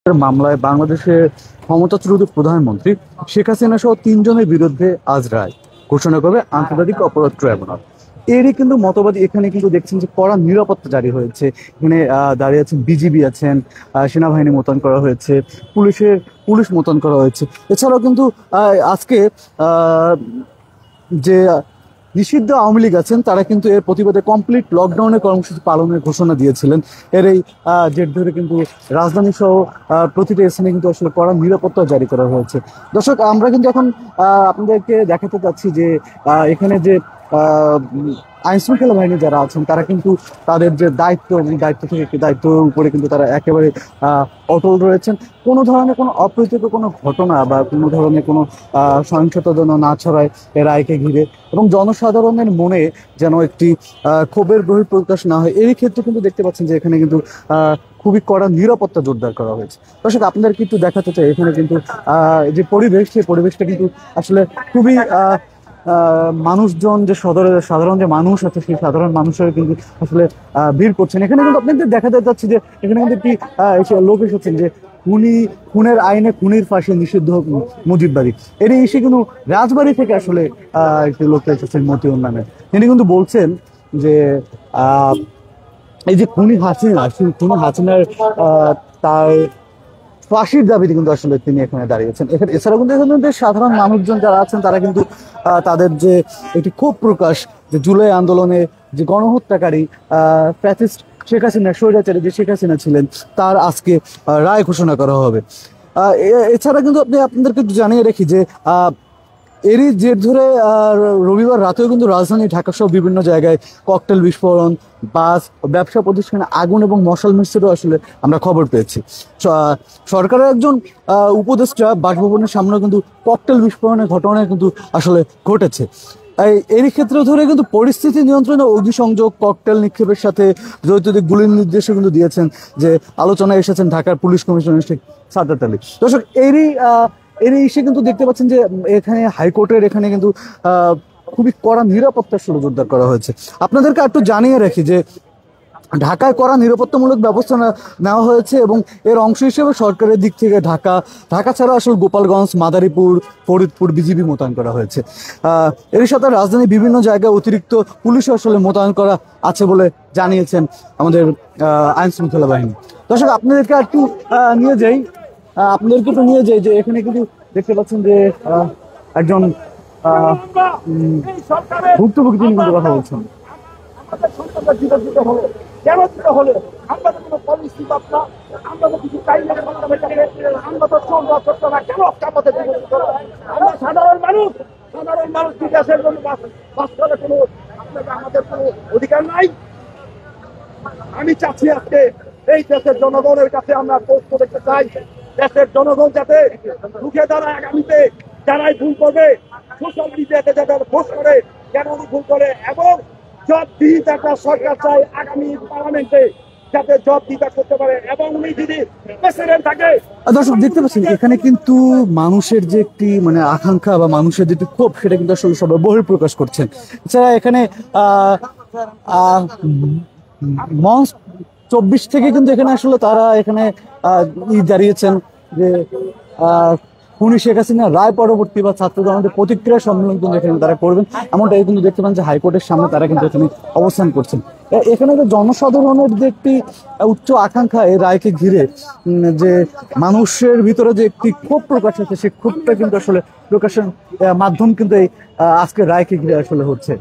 মামলায় বাংলাদেশের ক্ষমতাচ্যুত প্রধানমন্ত্রী শেখ হাসিনা সহ 3 জনের বিরুদ্ধে আজ রায় ঘোষণা করবে আন্তর্জাতিক অপরাধ ট্রাইব্যুনাল। এরই কিন্তু মতবাদ এখানে কিন্তু দেখছেন যে কড়া নিরাপত্তা জারি হয়েছে। এখানে দাঁড়িয়ে আছেন বিজিবি আছেন, সেনাবাহিনী মোতায়েন করা হয়েছে, পুলিশ মোতায়েন করা হয়েছে। এছাড়াও কিন্তু আজকে যে নিষিদ্ধ আওয়ামী লীগ আছেন তারা কিন্তু এর প্রতিবাদে কমপ্লিট লকডাউনের কর্মসূচি পালনের ঘোষণা দিয়েছিলেন। এর এই জের ধরে কিন্তু রাজধানী সহ প্রতিটা স্থানে কিন্তু আসলে কড়া নিরাপত্তা জারি করা হয়েছে। দর্শক, আমরা কিন্তু এখন আপনাদেরকে দেখাতে চাচ্ছি যে এখানে যে আইন শৃঙ্খলা বাহিনী যারা আছেন তারা কিন্তু তাদের যে দায়িত্ব এবং দায়িত্বের উপরে কিন্তু তারা একেবারে অটল রয়েছেন। কোনো ধরনের কোনো অপ্রীতিকর কোনো ঘটনা বা কোনো ধরনের কোনো সহিংসতা যেন না ছড়ায় এ রায়কে ঘিরে, এবং জনসাধারণের মনে যেন একটি ক্ষোভের বহিঃপ্রকাশ না হয়। এই ক্ষেত্রে কিন্তু দেখতে পাচ্ছেন যে এখানে কিন্তু খুবই কড়া নিরাপত্তা জোরদার করা হয়েছে। দর্শক, আপনাদের কিন্তু দেখাতে চাই এখানে কিন্তু যে পরিবেশ, সেই পরিবেশটা কিন্তু আসলে খুবই মানুষজন যে সাধারণ যে মানুষ আছে সেই সাধারণ মানুষের কিন্তু আসলে ভিড় করছেন। এখানে কিন্তু আপনাদের দেখাতে যাচ্ছে যে এখানে কিন্তু একটি লোক এসেছেন যে খুনের আইনে খুনির ফাঁসি নিষিদ্ধ হোক মুজিব বাড়ি। এর এসে কিন্তু রাজবাড়ি থেকে আসলে একটি লোক এসেছেন মতিউর নামে। তিনি কিন্তু বলছেন যে এই যে খুনি হাসিনার তার ফাঁসির দাবিতে কিন্তু আসলে তিনি এখানে দাঁড়িয়েছেন। এছাড়াও কিন্তু এখানে সাধারণ মানুষজন যারা আছেন তারা কিন্তু তাদের যে একটি ক্ষোভ প্রকাশ, যে জুলাই আন্দোলনে যে গণহত্যাকারী ফ্যাসিস্ট শেখ হাসিনা, স্বৈরাচারী যে শেখ হাসিনা ছিলেন, তার আজকে রায় ঘোষণা করা হবে। এছাড়া কিন্তু আপনাদেরকে জানিয়ে রাখি যে এরই জের ধরে রবিবার রাতেও কিন্তু রাজধানী ঢাকা সহ বিভিন্ন জায়গায় ককটেল বিস্ফোরণ, বাস, ব্যবসা প্রতিষ্ঠানে আগুন এবং মশাল মিছিলও আসলে আমরা খবর পেয়েছি। সরকারের একজন উপদেষ্টা বাসভবনের সামনে কিন্তু ককটেল বিস্ফোরণের ঘটনা কিন্তু আসলে ঘটেছে। এরই ক্ষেত্রে ধরে কিন্তু পরিস্থিতি নিয়ন্ত্রণে অগ্নিসংযোগ, ককটেল নিক্ষেপের সাথে জড়িতদের গুলির নির্দেশও কিন্তু দিয়েছেন, যে আলোচনায় এসেছেন ঢাকার পুলিশ কমিশনার শেখ সাদ্দাত আলী। দর্শক, এর ইসে কিন্তু দেখতে পাচ্ছেন যে এখানে হাইকোর্টের এখানে কিন্তু খুবই কড়া নিরাপত্তা আসলে জোরদার করা হয়েছে। আপনাদেরকে একটু জানিয়ে রাখি যে ঢাকায় কড়া নিরাপত্তামূলক ব্যবস্থা নেওয়া হয়েছে, এবং এর অংশ হিসেবে সরকারের দিক থেকে ঢাকা ছাড়া আসলে গোপালগঞ্জ, মাদারীপুর, ফরিদপুর বিজিবি মোতায়েন করা হয়েছে। এর সাথে রাজধানীর বিভিন্ন জায়গায় অতিরিক্ত পুলিশ আসলে মোতায়েন করা আছে বলে জানিয়েছেন আমাদের আইন শৃঙ্খলা বাহিনী। দর্শক, আপনাদেরকে একটু নিয়ে যাই যে এখানে কিন্তু দেখতে পাচ্ছেন যে একজন ভুক্তভোগী তিনি কিন্তু কথা বলছেন। কেন দিতে হলে আমরা তো কোনো পলিসি বাপনা, আমরা তো কিছু চাই না, আমরা তো চোর বা চোর না, কেন আমাদের আমরা সাধারণ মানুষ কি দেশের জন্য বাস করে কোনো আমাদের কোনো অধিকার নাই। আমি চাচ্ছি আজকে এই দেশের জনগণের কাছে আমরা পোস্ট দেখতে চাই, দেশের জনগণ যাতে রুখে দাঁড়ায় আগামীতে যারাই ভুল করবে, সোশ্যাল মিডিয়াতে যাতে পোস্ট করে কেন ভুল করে, এবং জব দিতে একটা সরকার চাই আগামী পার্লামেন্টে যাতে জব দিতে করতে পারে, এবং উনি যদি প্রেসিডেন্ট থাকে। দর্শক, দেখতে পাচ্ছেন এখানে কিন্তু মানুষের যে একটি আকাঙ্ক্ষা বা মানুষের যে ক্ষোভ, সেটা কিন্তু আসলে সবাই বহিঃপ্রকাশ করছেন। এছাড়া এখানে মঞ্চ 24 থেকে কিন্তু এখানে আসলে তারা এখানে দাঁড়িয়েছেন যে খুনি শেখ হাসিনা রায় পরবর্তী বা ছাত্রদের আমাদের প্রতিক্রিয়া সম্মেলন কিন্তু এখানে তারা করবেন, এমনটাই কিন্তু দেখতে পান যে হাইকোর্টের সামনে তারা কিন্তু এখানে অবস্থান করছেন। এখানে জনসাধারণের যে একটি উচ্চ আকাঙ্ক্ষা এই রায়কে ঘিরে, যে মানুষের ভিতরে যে একটি ক্ষোভ প্রকাশ হচ্ছে, সেই ক্ষোভটা কিন্তু আসলে প্রকাশের মাধ্যম কিন্তু এই আজকের রায়কে ঘিরে আসলে হচ্ছে।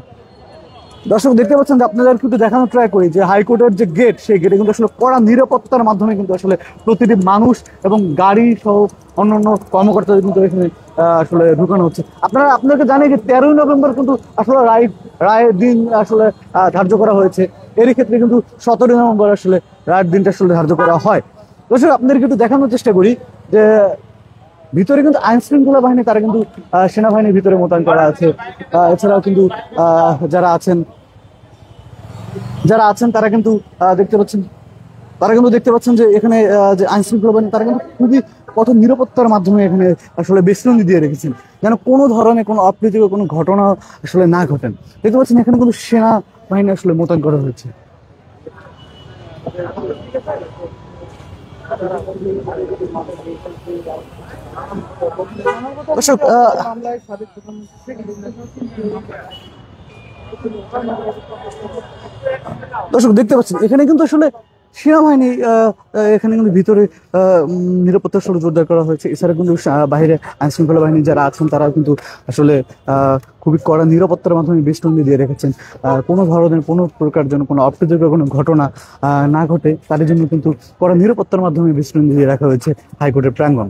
দর্শক, দেখতে পাচ্ছেন যে আপনাদের কিন্তু দেখানোর ট্রাই করি যে হাইকোর্টের যে গেট, সেই গেটে কিন্তু আসলে কড়া নিরাপত্তার মাধ্যমে কিন্তু আসলে প্রতিটি মানুষ এবং গাড়ি সহ অন্যান্য কর্মকর্তাদের কিন্তু এখানে আসলে ঢুকানো হচ্ছে। আপনাদেরকে জানি যে 13ই নভেম্বর কিন্তু আসলে রায়ের দিন আসলে ধার্য করা হয়েছে। এরই ক্ষেত্রে কিন্তু 17ই নভেম্বর আসলে রায়ের দিনটা আসলে ধার্য করা হয়। দর্শক, আপনাদেরকে একটু দেখানোর চেষ্টা করি যে ভিতরে কিন্তু আইন শৃঙ্খলা বাহিনী, তারা কিন্তু সেনাবাহিনীর ভিতরে মোতায়েন করা আছে। এছাড়াও কিন্তু যারা আছেন তারা কিন্তু দেখতে পাচ্ছেন যে এখানে যে আইন শৃঙ্খলা বাহিনী, তারা কিন্তু খুবই কঠোর নিরাপত্তার মাধ্যমে এখানে আসলে বেষ্টনী দিয়ে রেখেছেন, যেন কোনো ধরনের কোনো অপ্রীতিকর কোনো ঘটনা আসলে না ঘটেন। দেখতে পাচ্ছেন এখানে কিন্তু সেনাবাহিনী আসলে মোতায়েন করা হয়েছে। দর্শক দর্শক দেখতে পাচ্ছেন এখানে কিন্তু আসলে সেনাবাহিনী এখানে কিন্তু ভিতরে নিরাপত্তা স্বরূপ জোরদার করা হয়েছে। এছাড়া কিন্তু বাইরে আইন শৃঙ্খলা বাহিনী যারা আছেন তারাও কিন্তু আসলে খুবই কড়া নিরাপত্তার মাধ্যমে বেষ্টনী দিয়ে রেখেছেন। কোনো ধরনের কোনো প্রকার যেন কোনো অপ্রীতিকর কোনো ঘটনা না ঘটে তার জন্য কিন্তু কড়া নিরাপত্তার মাধ্যমে বেষ্টনী দিয়ে রাখা হয়েছে হাইকোর্টের প্রাঙ্গণ।